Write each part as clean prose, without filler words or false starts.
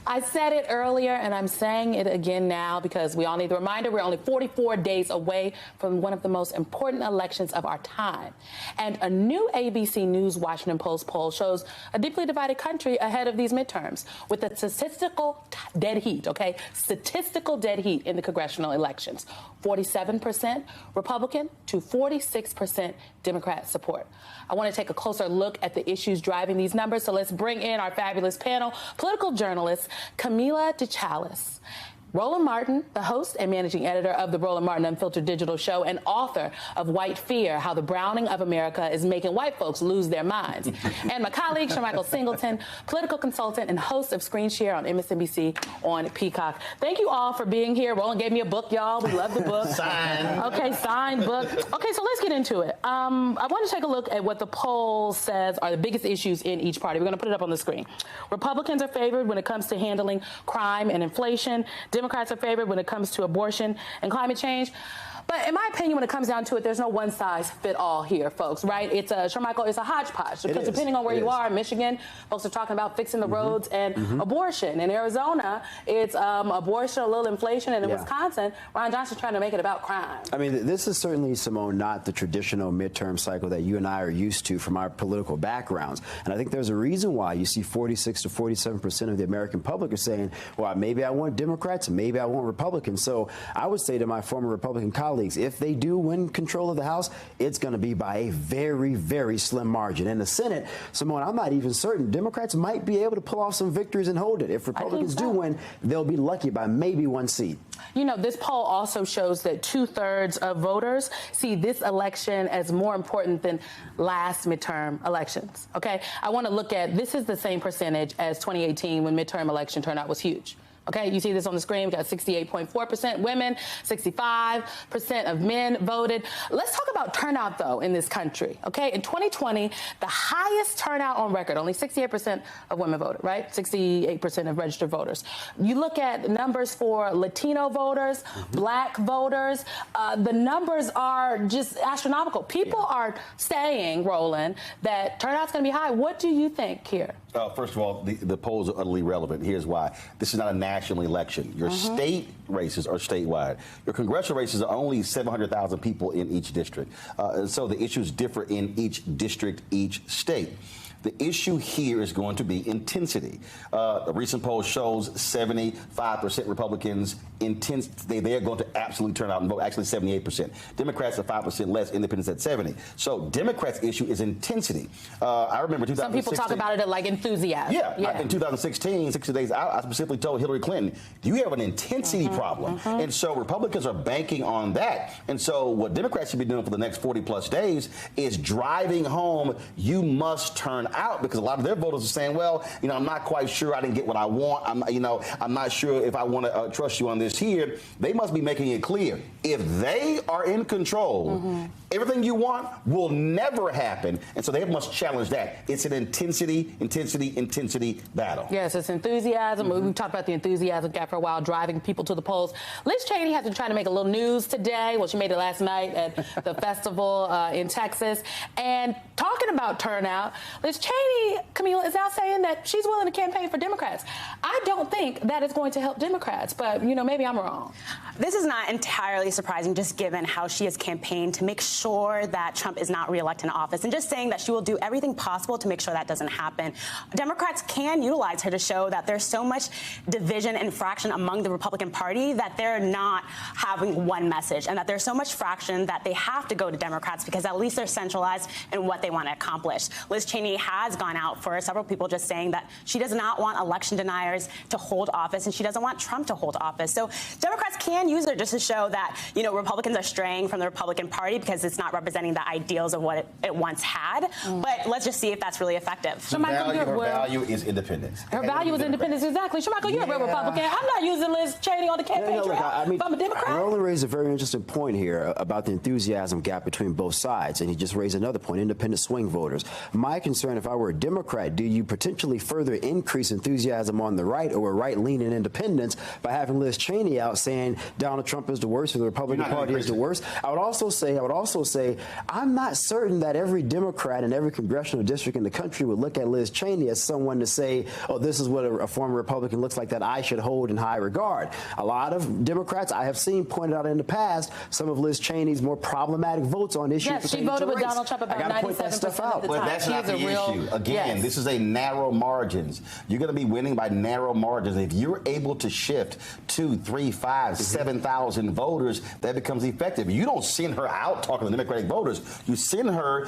I said it earlier, and I'm saying it again now because we all need the reminder. We're only 44 days away from one of the most important elections of our time. And a new ABC News Washington Post poll shows a deeply divided country ahead of these midterms with a statistical dead heat, okay? Statistical dead heat in the congressional elections. 47% Republican to 46% Democrat support. I want to take a closer look at the issues driving these numbers, so let's bring in our fabulous panel, political journalist Camila DeChalis, Roland Martin, the host and managing editor of the Roland Martin Unfiltered Digital Show and author of White Fear, How the Browning of America is Making White Folks Lose Their Minds. And my colleague, Shermichael Singleton, political consultant and host of Screen Share on MSNBC on Peacock. Thank you all for being here. Roland gave me a book, y'all. We love the book. Signed. Okay, signed book. Okay, so let's get into it. I want to take a look at what the poll says are the biggest issues in each party. We're going to put it up on the screen. Republicans are favored when it comes to handling crime and inflation. Democrats are favored when it comes to abortion and climate change. But in my opinion, when it comes down to it, there's no one size fit all here, folks, right? It's a, Shermichael, it's a hodgepodge. Because depending on where you are, in Michigan, folks are talking about fixing the roads and abortion. In Arizona, it's abortion, a little inflation. And in Wisconsin, Ron Johnson's trying to make it about crime. I mean, this is certainly, Simone, not the traditional midterm cycle that you and I are used to from our political backgrounds. And I think there's a reason why you see 46 to 47% of the American public are saying, well, maybe I want Democrats, maybe I want Republicans. So I would say to my former Republican colleagues, if they do win control of the House, it's going to be by a very, very slim margin. In the Senate, Simone, I'm not even certain. Democrats might be able to pull off some victories and hold it. If Republicans do win, they'll be lucky by maybe one seat. You know, this poll also shows that 2/3 of voters see this election as more important than last midterm elections. OK, I want to look at this is the same percentage as 2018 when midterm election turnout was huge. OK, you see this on the screen. We got 68.4% women, 65% of men voted. Let's talk about turnout, though, in this country. OK, in 2020, the highest turnout on record, only 68% of women voted, right? 68% of registered voters. You look at numbers for Latino voters, black voters, the numbers are just astronomical. People are saying, Roland, that turnout's going to be high. What do you think here? First of all, the polls are utterly irrelevant. Here's why. This is not a national election. Your state races are statewide. Your congressional races are only 700,000 people in each district. So the issues differ in each district, each state. The issue here is going to be intensity. A recent poll shows 75% Republicans they're going to absolutely turn out and vote, actually 78%. Democrats are 5% less, independents at 70. So Democrats' issue is intensity. I remember 2016. Some people talk about it like enthusiasm. Yeah. In 2016, 60 days out, I specifically told Hillary Clinton, you have an intensity problem. And so Republicans are banking on that. And so what Democrats should be doing for the next 40 plus days is driving home, you must turn out, because a lot of their voters are saying, well, you know, I'm not quite sure I didn't get what I want. I'm not sure if I want to trust you on this here. They must be making it clear. If they are in control, everything you want will never happen. And so they must challenge that. It's an intensity battle. Yes, it's enthusiasm. We've talked about the enthusiasm gap for a while, driving people to the polls. Liz Cheney has been trying to make a little news today. Well, she made it last night at the festival in Texas. And talking about turnout, Liz Cheney, Camila, is now saying that she's willing to campaign for Democrats. I don't think that is going to help Democrats, but, you know, maybe I'm wrong. This is not entirely surprising, just given how she has campaigned to make sure that Trump is not reelected in office, and just saying that she will do everything possible to make sure that doesn't happen. Democrats can utilize her to show that there's so much division and fraction among the Republican Party that they're not having one message, and that there's so much fraction that they have to go to Democrats because at least they're centralized in what they want to accomplish. Liz Cheney has gone out for several people just saying that she does not want election deniers to hold office, and she doesn't want Trump to hold office. So Democrats can use her just to show that, you know, Republicans are straying from the Republican Party because it's not representing the ideals of what it once had. But let's just see if that's really effective. Her value is independence. Her value is independence, exactly. Shermichael, you're a real Republican. I'm not using Liz Cheney on the campaign trail. I'm a Democrat. Roland raised a very interesting point here about the enthusiasm gap between both sides, and he just raised another point, independent swing voters. My concern, if I were a Democrat, do you potentially further increase enthusiasm on the right or a right-leaning independents by having Liz Cheney out saying Donald Trump is the worst or the Republican Party is the worst? I would also also say, I'm not certain that every Democrat in every congressional district in the country would look at Liz Cheney as someone to say, oh, this is what a former Republican looks like that I should hold in high regard. A lot of Democrats I have seen pointed out in the past some of Liz Cheney's more problematic votes on issues. Yes, she voted with Donald Trump about 97% of the time. But that's not the issue. Again, this is a narrow margins. You're going to be winning by narrow margins. If you're able to shift 2, 3, 5, 7,000 voters, that becomes effective. You don't send her out talking to Democratic voters. You send her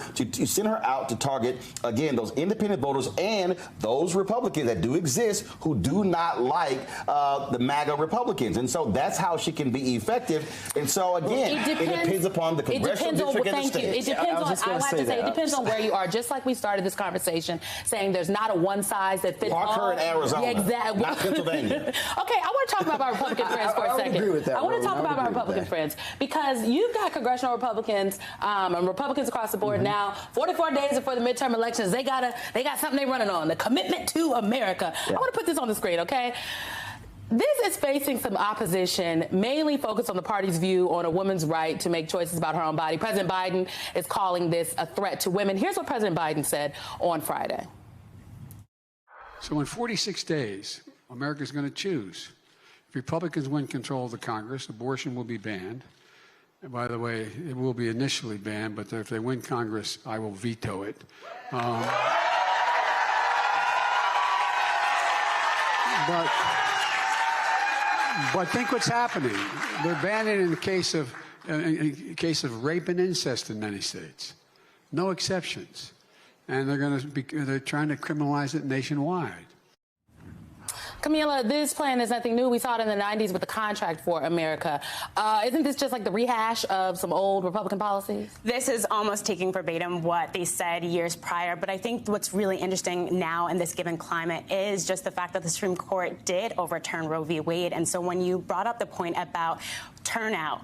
out to target, again, those independent voters and those Republicans that do exist who do not like the MAGA Republicans. And so that's how she can be effective. And so, again, it depends upon the congressional district and the state. It depends on, I have to say, it depends on where you are. Just like we started this conversation saying there's not a one size that fits all. Park her in Arizona, exactly. not Pennsylvania. Okay, I want to talk about our Republican friends for a second. I agree with that, I want to talk about our Republican friends because you've got congressional Republicans and Republicans across the board now. 44 days before the midterm elections, they got something they're running on, the commitment to America. I want to put this on the screen, okay? This is facing some opposition, mainly focused on the party's view on a woman's right to make choices about her own body. President Biden is calling this a threat to women. Here's what President Biden said on Friday. So in 46 days, America's going to choose. If Republicans win control of the Congress, abortion will be banned. And by the way, it will be initially banned, but if they win Congress, I will veto it. But think what's happening. They're banning in the case of rape and incest in many states. No exceptions. And they're trying to criminalize it nationwide. Camila, this plan is nothing new. We saw it in the 90s with the Contract for America. Isn't this just like the rehash of some old Republican policies? This is almost taking verbatim what they said years prior. But I think what's really interesting now in this given climate is just the fact that the Supreme Court did overturn Roe v. Wade. And so when you brought up the point about turnout,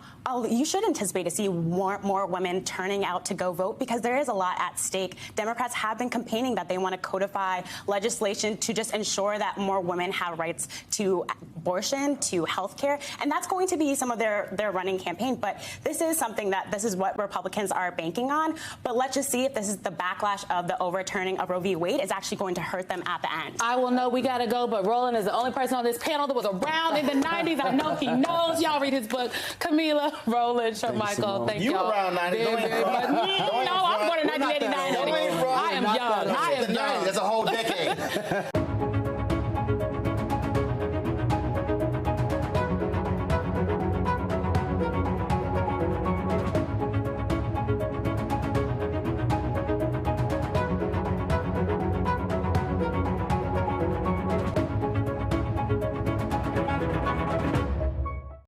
you should anticipate to see more women turning out to go vote because there is a lot at stake. Democrats have been campaigning that they want to codify legislation to just ensure that more women have rights to abortion, to health care, and that's going to be some of their running campaign. But this is something this is what Republicans are banking on. But let's just see if this is the backlash of the overturning of Roe v. Wade is actually going to hurt them at the end. I will know we got to go, but Roland is the only person on this panel that was around in the 90s. I know he knows. Y'all read his book. Camila, Roland, Shermichael, thank y'all. You around 90. Very much. No, I'm born in 1989. I am young. I am young.